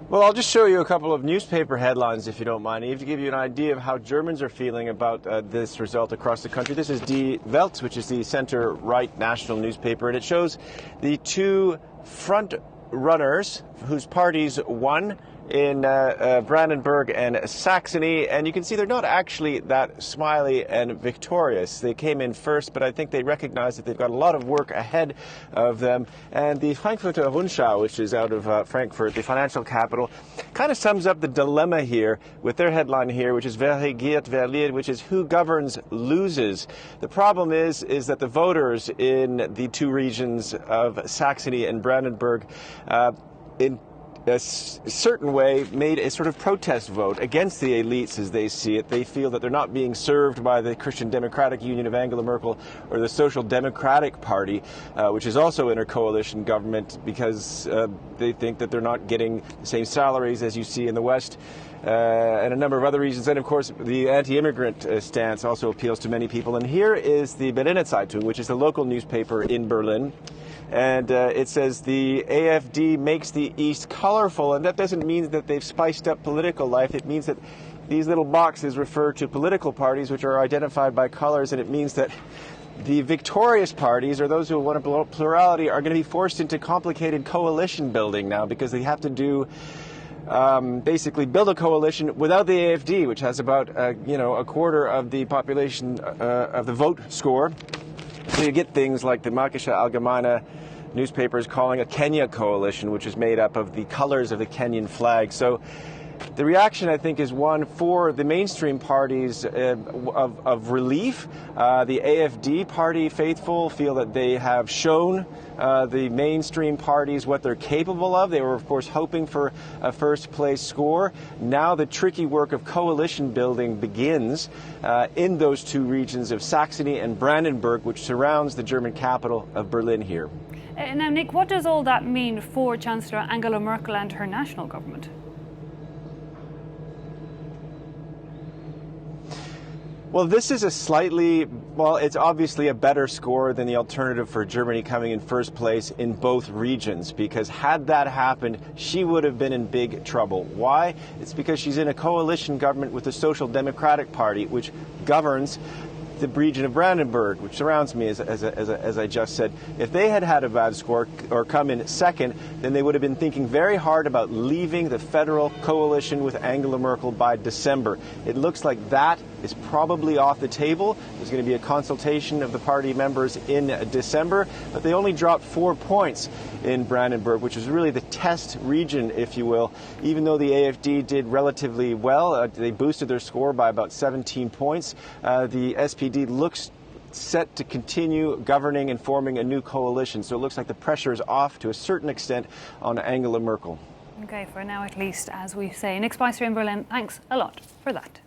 Well, I'll just show you a couple of newspaper headlines, if you don't mind, Eve, to give you an idea of how Germans are feeling about this result across the country. This is Die Welt, which is the center-right national newspaper, and it shows the two front runners whose parties won in Brandenburg and Saxony, and you can see they're not actually that smiley and victorious. They came in first, but I think they recognize that they've got a lot of work ahead of them. And the Frankfurter Rundschau, which is out of Frankfurt, the financial capital, kind of sums up the dilemma here with their headline here, which is Wer regiert, verliert, which is who governs loses. The problem is that the voters in the two regions of Saxony and Brandenburg in a certain way made a sort of protest vote against the elites as they see it. They feel that they're not being served by the Christian Democratic Union of Angela Merkel or the Social Democratic Party, which is also in a coalition government, because they think that they're not getting the same salaries as you see in the West. And a number of other reasons. And, of course, the anti-immigrant stance also appeals to many people. And here is the Berliner Zeitung, which is the local newspaper in Berlin. And it says the AfD makes the East colorful. And that doesn't mean that they've spiced up political life. It means that these little boxes refer to political parties which are identified by colors. And it means that the victorious parties, or those who want a plurality, are going to be forced into complicated coalition building now, because they have to do basically build a coalition without the AfD, which has about a quarter of the population of the vote score. So you get things like the Märkische Allgemeine newspapers calling a Kenya coalition, which is made up of the colors of the Kenyan flag. So the reaction, I think, is one for the mainstream parties of relief. The AfD party faithful feel that they have shown the mainstream parties what they're capable of. They were, of course, hoping for a first-place score. Now the tricky work of coalition building begins in those two regions of Saxony and Brandenburg, which surrounds the German capital of Berlin here. Now, Nick, what does all that mean for Chancellor Angela Merkel and her national government? Well, this is it's obviously a better score than the alternative for Germany coming in first place in both regions, because had that happened, she would have been in big trouble. Why? It's because she's in a coalition government with the Social Democratic Party, which governs the region of Brandenburg, which surrounds me, as I just said. If they had had a bad score or come in second, then they would have been thinking very hard about leaving the federal coalition with Angela Merkel by December. It looks like that is probably off the table. There's going to be a consultation of the party members in December, but they only dropped 4 points in Brandenburg, which is really the test region, if you will. Even though the AfD did relatively well, they boosted their score by about 17 points. The SPD looks set to continue governing and forming a new coalition. So it looks like the pressure is off to a certain extent on Angela Merkel. Okay, for now at least, as we say. Nick Spicer in Berlin, thanks a lot for that.